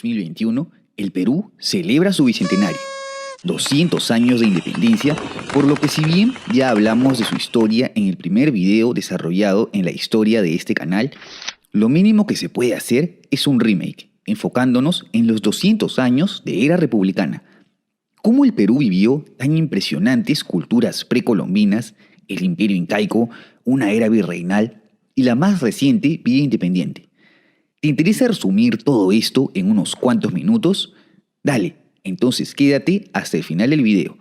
2021, el Perú celebra su bicentenario, 200 años de independencia, por lo que si bien ya hablamos de su historia en el primer video desarrollado en la historia de este canal, lo mínimo que se puede hacer es un remake, enfocándonos en los 200 años de era republicana. Cómo el Perú vivió tan impresionantes culturas precolombinas, el imperio incaico, una era virreinal y la más reciente vida independiente. ¿Te interesa resumir todo esto en unos cuantos minutos? Dale, entonces quédate hasta el final del video.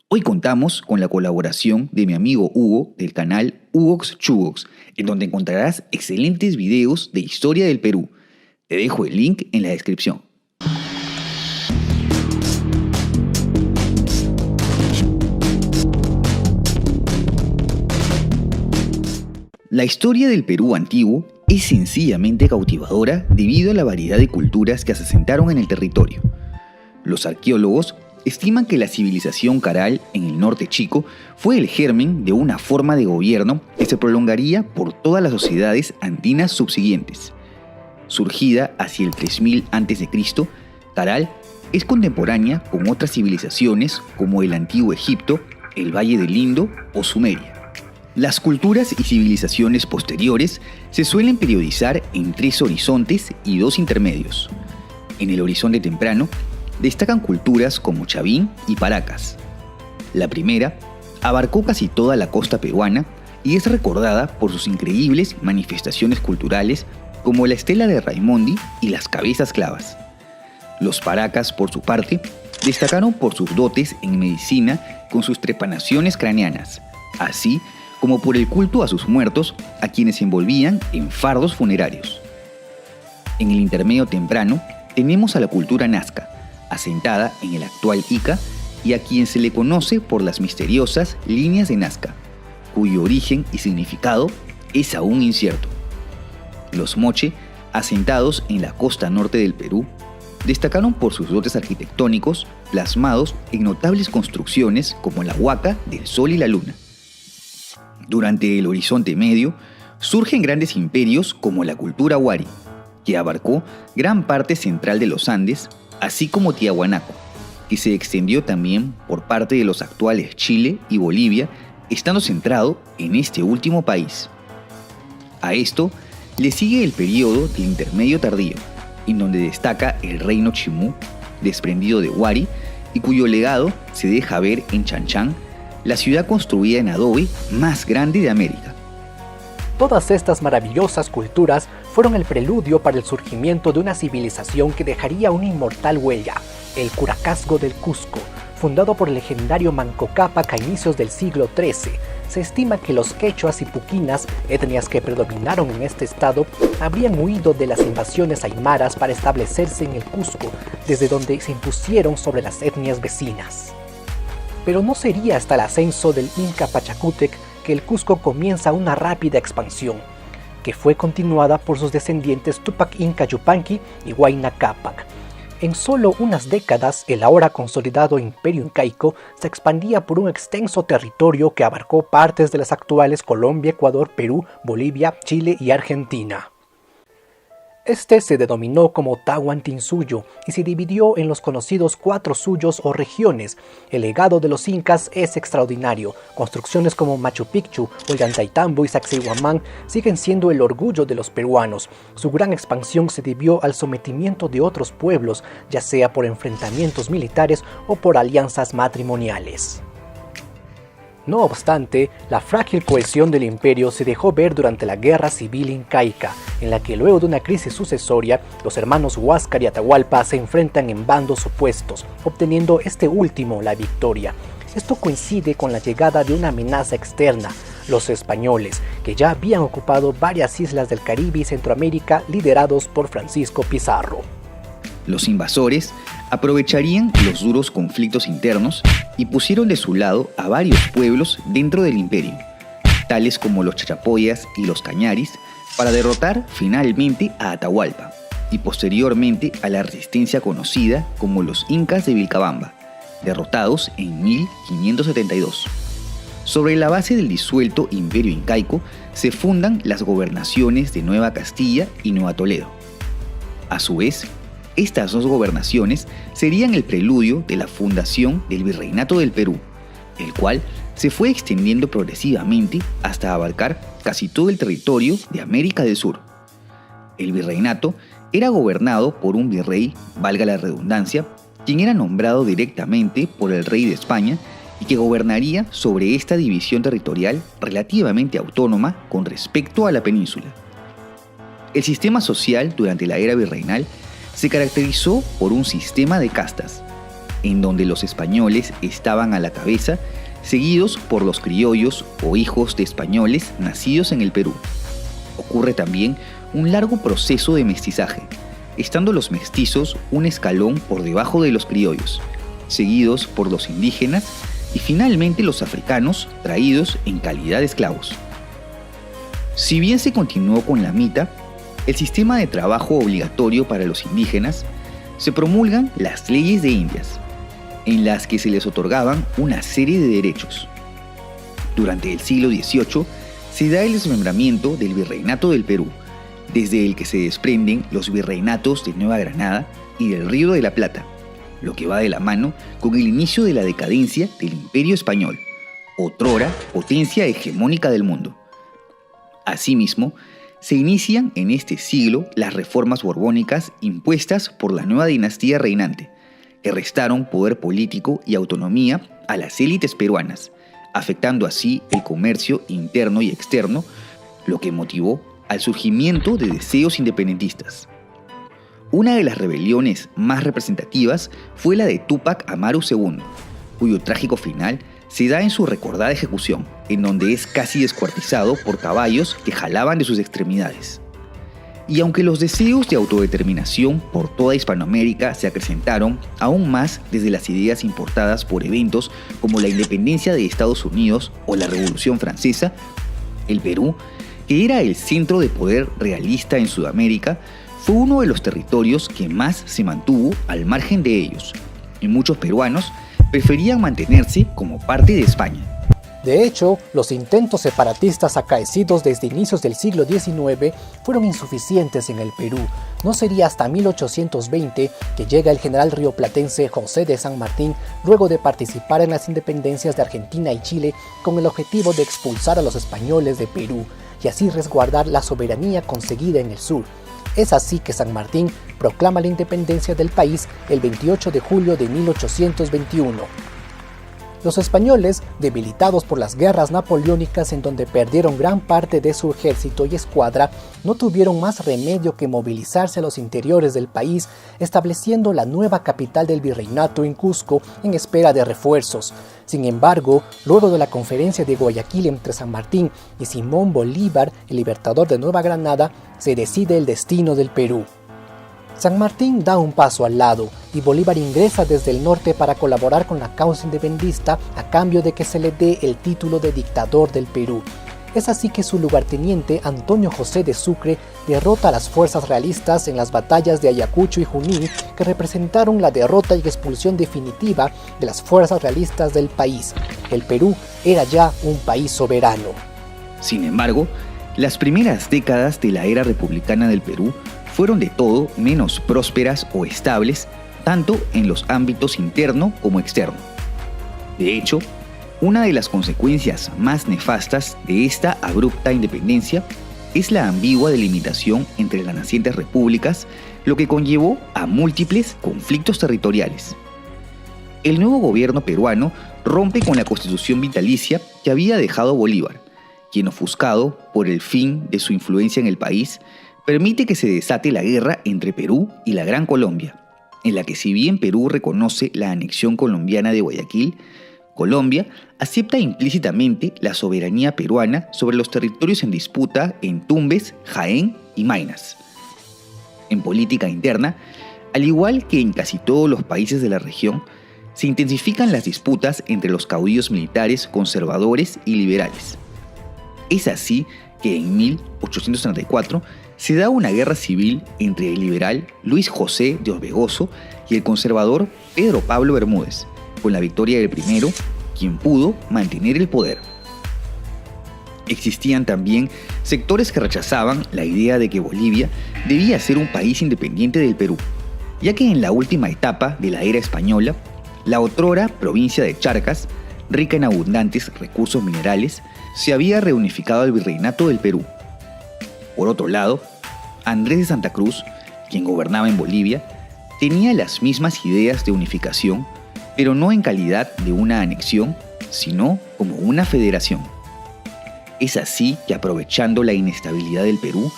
Hoy contamos con la colaboración de mi amigo Hugo del canal Hugox Chugox, en donde encontrarás excelentes videos de historia del Perú. Te dejo el link en la descripción. La historia del Perú antiguo es sencillamente cautivadora debido a la variedad de culturas que se asentaron en el territorio. Los arqueólogos estiman que la civilización Caral en el norte chico fue el germen de una forma de gobierno que se prolongaría por todas las sociedades andinas subsiguientes. Surgida hacia el 3000 a.C., Caral es contemporánea con otras civilizaciones como el antiguo Egipto, el Valle del Indo o Sumeria. Las culturas y civilizaciones posteriores se suelen periodizar en 3 horizontes y 2 intermedios. En el horizonte temprano destacan culturas como Chavín y Paracas. La primera abarcó casi toda la costa peruana y es recordada por sus increíbles manifestaciones culturales como la estela de Raimondi y las cabezas clavas. Los Paracas, por su parte, destacaron por sus dotes en medicina con sus trepanaciones craneanas, así como por el culto a sus muertos, a quienes envolvían en fardos funerarios. En el intermedio temprano tenemos a la cultura Nazca, asentada en el actual Ica, y a quien se le conoce por las misteriosas líneas de Nazca, cuyo origen y significado es aún incierto. Los Moche, asentados en la costa norte del Perú, destacaron por sus dotes arquitectónicos plasmados en notables construcciones como la Huaca del Sol y la Luna. Durante el Horizonte Medio surgen grandes imperios como la cultura Huari, que abarcó gran parte central de los Andes, así como Tiahuanaco, que se extendió también por parte de los actuales Chile y Bolivia, estando centrado en este último país. A esto le sigue el periodo del Intermedio Tardío, en donde destaca el reino Chimú, desprendido de Huari, y cuyo legado se deja ver en Chanchán, la ciudad construida en adobe más grande de América. Todas estas maravillosas culturas fueron el preludio para el surgimiento de una civilización que dejaría una inmortal huella, el Curacasgo del Cusco, fundado por el legendario Manco Cápac a inicios del siglo XIII. Se estima que los quechuas y puquinas, etnias que predominaron en este estado, habrían huido de las invasiones aymaras para establecerse en el Cusco, desde donde se impusieron sobre las etnias vecinas. Pero no sería hasta el ascenso del Inca Pachacútec que el Cusco comienza una rápida expansión, que fue continuada por sus descendientes Tupac Inca Yupanqui y Huayna Cápac. En solo unas décadas, el ahora consolidado imperio incaico se expandía por un extenso territorio que abarcó partes de las actuales Colombia, Ecuador, Perú, Bolivia, Chile y Argentina. Este se denominó como Tahuantinsuyo y se dividió en los conocidos 4 suyos o regiones. El legado de los incas es extraordinario. Construcciones como Machu Picchu, Ollantaytambo y Sacsayhuamán siguen siendo el orgullo de los peruanos. Su gran expansión se debió al sometimiento de otros pueblos, ya sea por enfrentamientos militares o por alianzas matrimoniales. No obstante, la frágil cohesión del imperio se dejó ver durante la Guerra Civil Incaica, en la que luego de una crisis sucesoria, los hermanos Huáscar y Atahualpa se enfrentan en bandos opuestos, obteniendo este último la victoria. Esto coincide con la llegada de una amenaza externa, los españoles, que ya habían ocupado varias islas del Caribe y Centroamérica liderados por Francisco Pizarro. Los invasores aprovecharían los duros conflictos internos y pusieron de su lado a varios pueblos dentro del imperio, tales como los Chachapoyas y los Cañaris, para derrotar finalmente a Atahualpa y posteriormente a la resistencia conocida como los Incas de Vilcabamba, derrotados en 1572. Sobre la base del disuelto imperio incaico se fundan las gobernaciones de Nueva Castilla y Nueva Toledo. A su vez, Estas dos gobernaciones serían el preludio de la fundación del Virreinato del Perú, el cual se fue extendiendo progresivamente hasta abarcar casi todo el territorio de América del Sur. El virreinato era gobernado por un virrey, valga la redundancia, quien era nombrado directamente por el rey de España y que gobernaría sobre esta división territorial relativamente autónoma con respecto a la península. El sistema social durante la era virreinal se caracterizó por un sistema de castas, en donde los españoles estaban a la cabeza, seguidos por los criollos o hijos de españoles nacidos en el Perú. Ocurre también un largo proceso de mestizaje, estando los mestizos un escalón por debajo de los criollos, seguidos por los indígenas y finalmente los africanos traídos en calidad de esclavos. Si bien se continuó con la mita, el sistema de trabajo obligatorio para los indígenas, se promulgan las leyes de Indias, en las que se les otorgaban una serie de derechos. Durante el siglo XVIII se da el desmembramiento del Virreinato del Perú, desde el que se desprenden los virreinatos de Nueva Granada y del Río de la Plata, lo que va de la mano con el inicio de la decadencia del Imperio Español, otrora potencia hegemónica del mundo. Asimismo, se inician en este siglo las reformas borbónicas impuestas por la nueva dinastía reinante, que restaron poder político y autonomía a las élites peruanas, afectando así el comercio interno y externo, lo que motivó al surgimiento de deseos independentistas. Una de las rebeliones más representativas fue la de Túpac Amaru II, cuyo trágico final se da en su recordada ejecución, en donde es casi descuartizado por caballos que jalaban de sus extremidades. Y aunque los deseos de autodeterminación por toda Hispanoamérica se acrecentaron aún más desde las ideas importadas por eventos como la independencia de Estados Unidos o la Revolución Francesa, el Perú, que era el centro de poder realista en Sudamérica, fue uno de los territorios que más se mantuvo al margen de ellos, y muchos peruanos preferían mantenerse como parte de España. De hecho, los intentos separatistas acaecidos desde inicios del siglo XIX fueron insuficientes en el Perú. No sería hasta 1820 que llega el general rioplatense José de San Martín luego de participar en las independencias de Argentina y Chile con el objetivo de expulsar a los españoles de Perú y así resguardar la soberanía conseguida en el sur. Es así que San Martín proclama la independencia del país el 28 de julio de 1821. Los españoles, debilitados por las guerras napoleónicas en donde perdieron gran parte de su ejército y escuadra, no tuvieron más remedio que movilizarse a los interiores del país, estableciendo la nueva capital del virreinato en Cusco en espera de refuerzos. Sin embargo, luego de la conferencia de Guayaquil entre San Martín y Simón Bolívar, el libertador de Nueva Granada, se decide el destino del Perú. San Martín da un paso al lado y Bolívar ingresa desde el norte para colaborar con la causa independentista a cambio de que se le dé el título de dictador del Perú. Es así que su lugarteniente Antonio José de Sucre derrota a las fuerzas realistas en las batallas de Ayacucho y Junín, que representaron la derrota y expulsión definitiva de las fuerzas realistas del país. El Perú era ya un país soberano. Sin embargo, las primeras décadas de la era republicana del Perú fueron de todo menos prósperas o estables, tanto en los ámbitos interno como externo. De hecho, una de las consecuencias más nefastas de esta abrupta independencia es la ambigua delimitación entre las nacientes repúblicas, lo que conllevó a múltiples conflictos territoriales. El nuevo gobierno peruano rompe con la constitución vitalicia que había dejado Bolívar, quien, ofuscado por el fin de su influencia en el país, permite que se desate la guerra entre Perú y la Gran Colombia, en la que si bien Perú reconoce la anexión colombiana de Guayaquil, Colombia acepta implícitamente la soberanía peruana sobre los territorios en disputa en Tumbes, Jaén y Maynas. En política interna, al igual que en casi todos los países de la región, se intensifican las disputas entre los caudillos militares conservadores y liberales. Es así que en 1834 se da una guerra civil entre el liberal Luis José de Orbegoso y el conservador Pedro Pablo Bermúdez, con la victoria del primero, quien pudo mantener el poder. Existían también sectores que rechazaban la idea de que Bolivia debía ser un país independiente del Perú, ya que en la última etapa de la era española, la otrora provincia de Charcas, rica en abundantes recursos minerales, se había reunificado al virreinato del Perú. Por otro lado, Andrés de Santa Cruz, quien gobernaba en Bolivia, tenía las mismas ideas de unificación, pero no en calidad de una anexión, sino como una federación. Es así que, aprovechando la inestabilidad del Perú,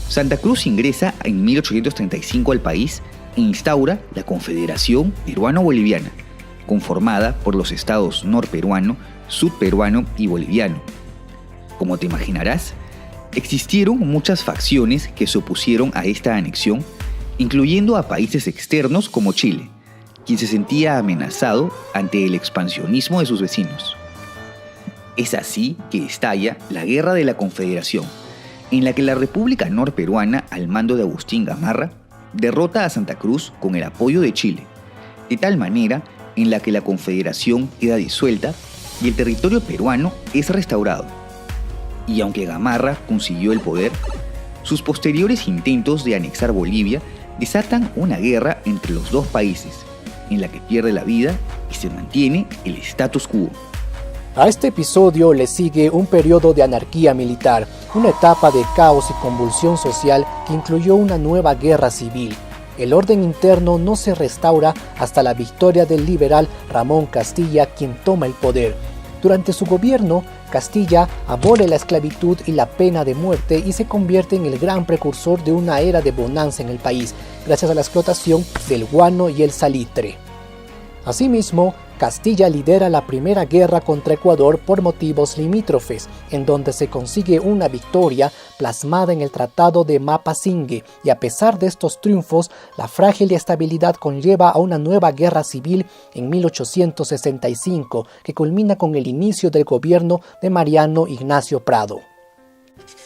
Santa Cruz ingresa en 1835 al país e instaura la Confederación Peruano-Boliviana, conformada por los estados norperuano, sudperuano y boliviano. Como te imaginarás, existieron muchas facciones que se opusieron a esta anexión, incluyendo a países externos como Chile, quien se sentía amenazado ante el expansionismo de sus vecinos. Es así que estalla la Guerra de la Confederación, en la que la República Norperuana, al mando de Agustín Gamarra, derrota a Santa Cruz con el apoyo de Chile, de tal manera en la que la Confederación queda disuelta y el territorio peruano es restaurado. Y aunque Gamarra consiguió el poder, sus posteriores intentos de anexar Bolivia desatan una guerra entre los dos países, en la que pierde la vida y se mantiene el status quo. A este episodio le sigue un periodo de anarquía militar, una etapa de caos y convulsión social que incluyó una nueva guerra civil. El orden interno no se restaura hasta la victoria del liberal Ramón Castilla, quien toma el poder. Durante su gobierno, Castilla abole la esclavitud y la pena de muerte y se convierte en el gran precursor de una era de bonanza en el país, gracias a la explotación del guano y el salitre. Asimismo, Castilla lidera la primera guerra contra Ecuador por motivos limítrofes, en donde se consigue una victoria plasmada en el Tratado de Mapasingue, y a pesar de estos triunfos, la frágil estabilidad conlleva a una nueva guerra civil en 1865, que culmina con el inicio del gobierno de Mariano Ignacio Prado.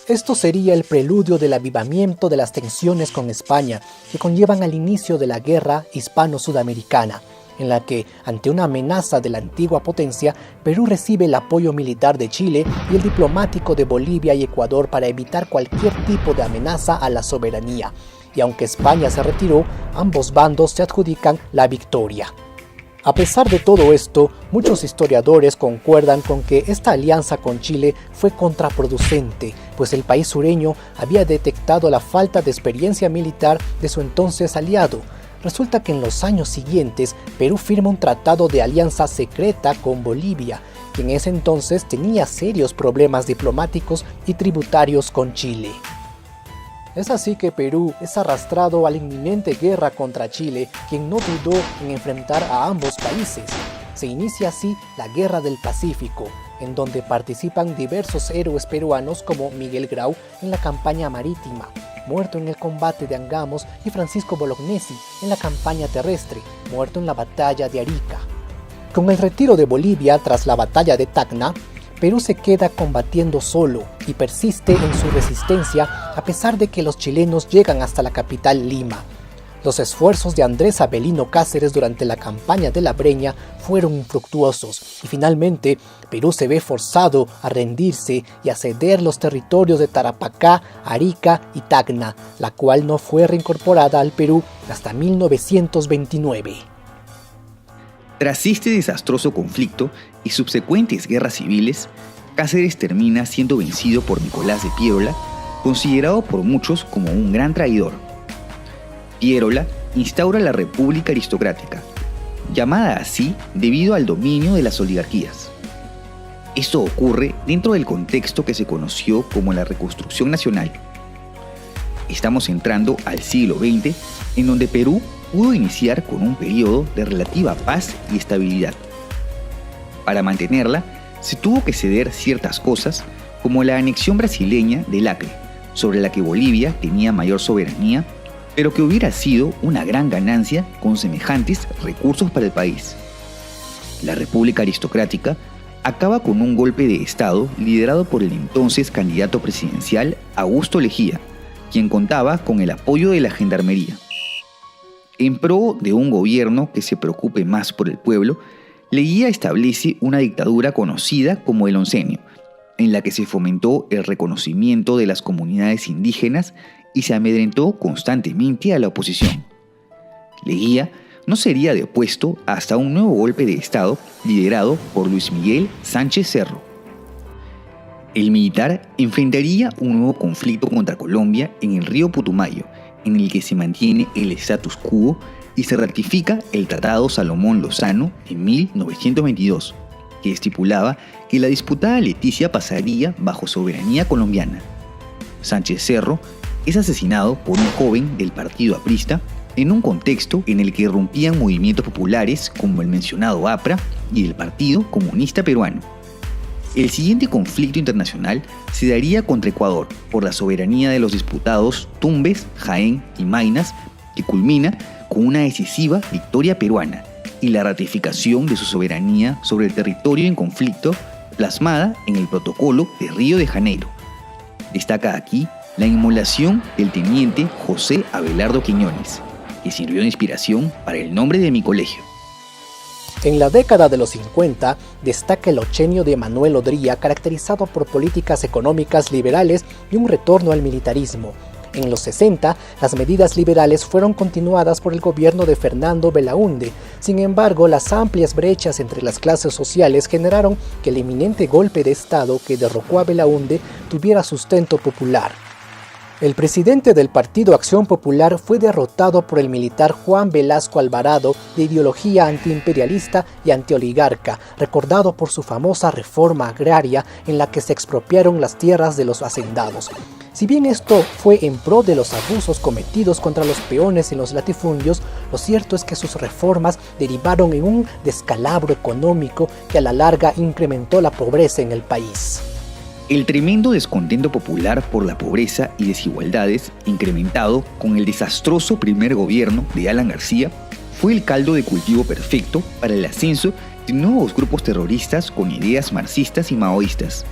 Esto sería el preludio del avivamiento de las tensiones con España, que conllevan al inicio de la guerra hispano-sudamericana, en la que, ante una amenaza de la antigua potencia, Perú recibe el apoyo militar de Chile y el diplomático de Bolivia y Ecuador para evitar cualquier tipo de amenaza a la soberanía. Y aunque España se retiró, ambos bandos se adjudican la victoria. A pesar de todo esto, muchos historiadores concuerdan con que esta alianza con Chile fue contraproducente, pues el país sureño había detectado la falta de experiencia militar de su entonces aliado. Resulta que en los años siguientes, Perú firma un tratado de alianza secreta con Bolivia, que en ese entonces tenía serios problemas diplomáticos y tributarios con Chile. Es así que Perú es arrastrado a la inminente guerra contra Chile, quien no dudó en enfrentar a ambos países. Se inicia así la Guerra del Pacífico, en donde participan diversos héroes peruanos como Miguel Grau en la campaña marítima, muerto en el combate de Angamos, y Francisco Bolognesi en la campaña terrestre, muerto en la batalla de Arica. Con el retiro de Bolivia tras la batalla de Tacna, Perú se queda combatiendo solo y persiste en su resistencia a pesar de que los chilenos llegan hasta la capital Lima. Los esfuerzos de Andrés Avelino Cáceres durante la campaña de la Breña fueron infructuosos y finalmente Perú se ve forzado a rendirse y a ceder los territorios de Tarapacá, Arica y Tacna, la cual no fue reincorporada al Perú hasta 1929. Tras este desastroso conflicto y subsecuentes guerras civiles, Cáceres termina siendo vencido por Nicolás de Piérola, considerado por muchos como un gran traidor. Piérola instaura la República Aristocrática, llamada así debido al dominio de las oligarquías. Esto ocurre dentro del contexto que se conoció como la Reconstrucción Nacional. Estamos entrando al siglo XX, en donde Perú pudo iniciar con un periodo de relativa paz y estabilidad. Para mantenerla, se tuvo que ceder ciertas cosas, como la anexión brasileña del Acre, sobre la que Bolivia tenía mayor soberanía, pero que hubiera sido una gran ganancia con semejantes recursos para el país. La República Aristocrática acaba con un golpe de Estado liderado por el entonces candidato presidencial Augusto Leguía, quien contaba con el apoyo de la Gendarmería. En pro de un gobierno que se preocupe más por el pueblo, Leguía establece una dictadura conocida como el Oncenio, en la que se fomentó el reconocimiento de las comunidades indígenas y se amedrentó constantemente a la oposición. Leguía no sería depuesto hasta un nuevo golpe de Estado liderado por Luis Miguel Sánchez Cerro. El militar enfrentaría un nuevo conflicto contra Colombia en el río Putumayo, en el que se mantiene el status quo y se ratifica el Tratado Salomón-Lozano en 1922, que estipulaba que la disputada Leticia pasaría bajo soberanía colombiana. Sánchez Cerro es asesinado por un joven del partido aprista en un contexto en el que irrumpían movimientos populares como el mencionado APRA y el Partido Comunista Peruano. El siguiente conflicto internacional se daría contra Ecuador por la soberanía de los disputados Tumbes, Jaén y Maynas, que culmina con una decisiva victoria peruana y la ratificación de su soberanía sobre el territorio en conflicto plasmada en el Protocolo de Río de Janeiro. Destaca aquí la inmolación del teniente José Abelardo Quiñones, que sirvió de inspiración para el nombre de mi colegio. En la década de los 50 destaca el ochenio de Manuel Odría, caracterizado por políticas económicas liberales y un retorno al militarismo. En los 60, las medidas liberales fueron continuadas por el gobierno de Fernando Belaúnde. Sin embargo, las amplias brechas entre las clases sociales generaron que el inminente golpe de Estado que derrocó a Belaúnde tuviera sustento popular. El presidente del Partido Acción Popular fue derrotado por el militar Juan Velasco Alvarado, de ideología antiimperialista y antioligarca, recordado por su famosa reforma agraria en la que se expropiaron las tierras de los hacendados. Si bien esto fue en pro de los abusos cometidos contra los peones en los latifundios, lo cierto es que sus reformas derivaron en un descalabro económico que a la larga incrementó la pobreza en el país. El tremendo descontento popular por la pobreza y desigualdades, incrementado con el desastroso primer gobierno de Alan García, fue el caldo de cultivo perfecto para el ascenso de nuevos grupos terroristas con ideas marxistas y maoístas,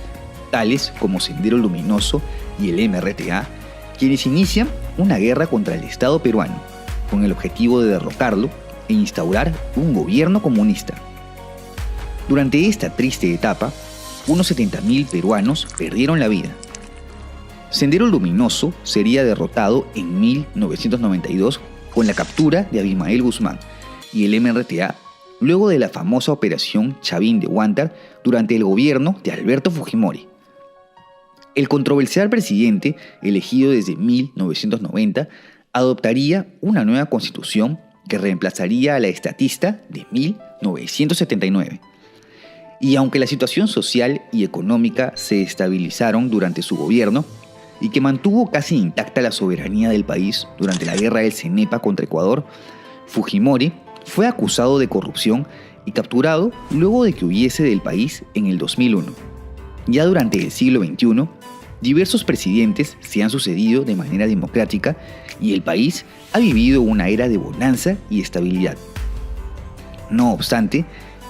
tales como Sendero Luminoso y el MRTA, quienes inician una guerra contra el Estado peruano, con el objetivo de derrocarlo e instaurar un gobierno comunista. Durante esta triste etapa, unos 70.000 peruanos perdieron la vida. Sendero Luminoso sería derrotado en 1992 con la captura de Abimael Guzmán y el MRTA luego de la famosa Operación Chavín de Huántar durante el gobierno de Alberto Fujimori. El controversial presidente, elegido desde 1990, adoptaría una nueva constitución que reemplazaría a la estatista de 1979. Y aunque la situación social y económica se estabilizaron durante su gobierno y que mantuvo casi intacta la soberanía del país durante la guerra del Cenepa contra Ecuador, Fujimori fue acusado de corrupción y capturado luego de que huyese del país en el 2001. Ya durante el siglo XXI, diversos presidentes se han sucedido de manera democrática y el país ha vivido una era de bonanza y estabilidad. No obstante,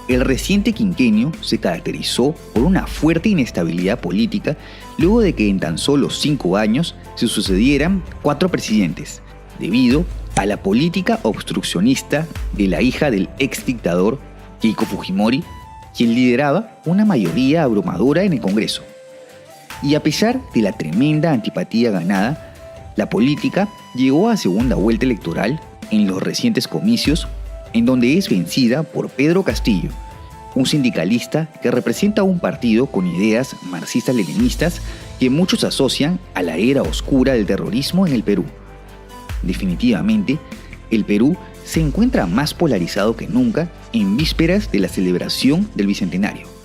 el reciente quinquenio se caracterizó por una fuerte inestabilidad política luego de que en tan solo 5 años se sucedieran 4 presidentes, debido a la política obstruccionista de la hija del ex dictador Keiko Fujimori, quien lideraba una mayoría abrumadora en el Congreso. Y a pesar de la tremenda antipatía ganada, la política llegó a segunda vuelta electoral en los recientes comicios, en donde es vencida por Pedro Castillo, un sindicalista que representa un partido con ideas marxistas-leninistas que muchos asocian a la era oscura del terrorismo en el Perú. Definitivamente, el Perú se encuentra más polarizado que nunca en vísperas de la celebración del Bicentenario.